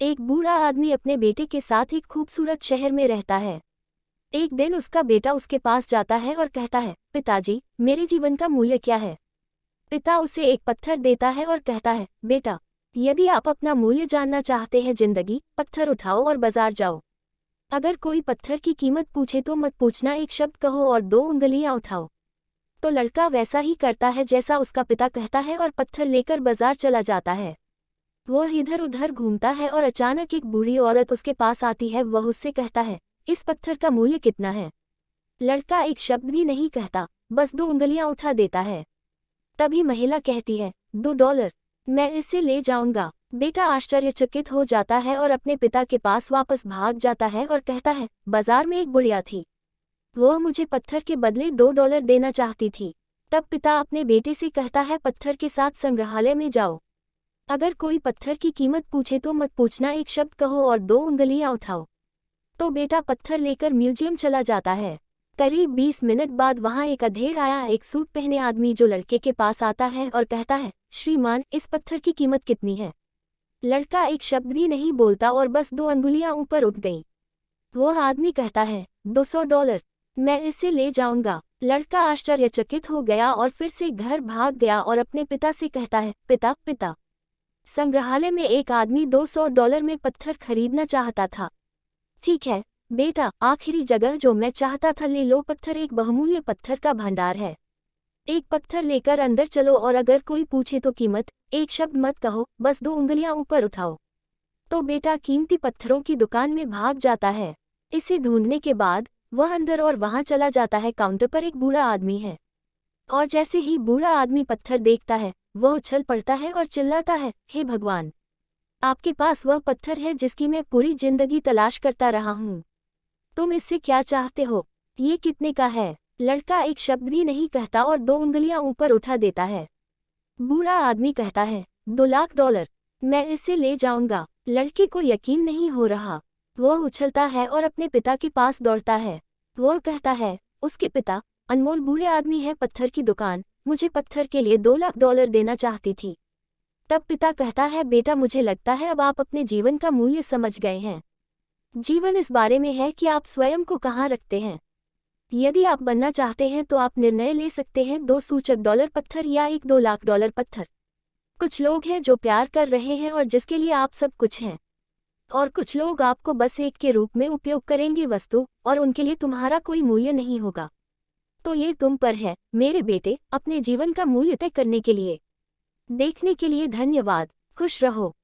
एक बूढ़ा आदमी अपने बेटे के साथ एक खूबसूरत शहर में रहता है। एक दिन उसका बेटा उसके पास जाता है और कहता है, पिताजी, मेरे जीवन का मूल्य क्या है? पिता उसे एक पत्थर देता है और कहता है, बेटा, यदि आप अपना मूल्य जानना चाहते हैं जिंदगी, पत्थर उठाओ और बाजार जाओ। अगर कोई पत्थर की कीमत पूछे तो मत पूछना, एक शब्द कहो और 2 उंगलियां उठाओ। तो लड़का वैसा ही करता है जैसा उसका पिता कहता है और पत्थर लेकर बाजार चला जाता है। वह इधर उधर घूमता है और अचानक एक बूढ़ी औरत उसके पास आती है। वह उससे कहता है, इस पत्थर का मूल्य कितना है? लड़का एक शब्द भी नहीं कहता, बस 2 उंगलियां उठा देता है। तभी महिला कहती है, $2, मैं इसे ले जाऊंगा। बेटा आश्चर्यचकित हो जाता है और अपने पिता के पास वापस भाग जाता है और कहता है, बाजार में एक बुढ़िया थी, वह मुझे पत्थर के बदले $2 देना चाहती थी। तब पिता अपने बेटे से कहता है, पत्थर के साथ संग्रहालय में जाओ। अगर कोई पत्थर की कीमत पूछे तो मत पूछना, एक शब्द कहो और 2 उंगलियां उठाओ। तो बेटा पत्थर लेकर म्यूजियम चला जाता है। करीब 20 मिनट बाद वहां एक अधेड़ आया, एक सूट पहने आदमी, जो लड़के के पास आता है और कहता है, श्रीमान, इस पत्थर की कीमत कितनी है? लड़का एक शब्द भी नहीं बोलता और बस 2 उंगलियां ऊपर उठ गईं। वह आदमी कहता है, $200, मैं इसे ले जाऊंगा। लड़का आश्चर्यचकित हो गया और फिर से घर भाग गया और अपने पिता से कहता है, पिता पिता, संग्रहालय में एक आदमी $200 में पत्थर खरीदना चाहता था। ठीक है बेटा, आखिरी जगह जो मैं चाहता था ले लो, पत्थर एक बहुमूल्य पत्थर का भंडार है। एक पत्थर लेकर अंदर चलो और अगर कोई पूछे तो कीमत, एक शब्द मत कहो, बस 2 उंगलियां ऊपर उठाओ। तो बेटा कीमती पत्थरों की दुकान में भाग जाता है। इसे ढूंढने के बाद वह अंदर और वहां चला जाता है। काउंटर पर एक बूढ़ा आदमी है और जैसे ही बूढ़ा आदमी पत्थर देखता है, वह उछल पड़ता है और चिल्लाता है, हे भगवान, आपके पास वह पत्थर है जिसकी मैं पूरी जिंदगी तलाश करता रहा हूँ। तुम इससे क्या चाहते हो? ये कितने का है? लड़का एक शब्द भी नहीं कहता और 2 उंगलियां ऊपर उठा देता है। बूढ़ा आदमी कहता है, $2 लाख, मैं इसे ले जाऊंगा। लड़के को यकीन नहीं हो रहा। वह उछलता है और अपने पिता के पास दौड़ता है। वह कहता है, उसके पिता, अनमोल बूढ़े आदमी है, पत्थर की दुकान मुझे पत्थर के लिए $2 लाख देना चाहती थी। तब पिता कहता है, बेटा, मुझे लगता है अब आप अपने जीवन का मूल्य समझ गए हैं। जीवन इस बारे में है कि आप स्वयं को कहाँ रखते हैं। यदि आप बनना चाहते हैं तो आप निर्णय ले सकते हैं, 2 सूचक $, पत्थर या एक $2 लाख पत्थर। कुछ लोग हैं जो प्यार कर रहे हैं और जिसके लिए आप सब कुछ हैं, और कुछ लोग आपको बस एक के रूप में उपयोग करेंगे, वस्तु, और उनके लिए तुम्हारा कोई मूल्य नहीं होगा। तो ये तुम पर है मेरे बेटे, अपने जीवन का मूल्य तय करने के लिए। देखने के लिए धन्यवाद। खुश रहो।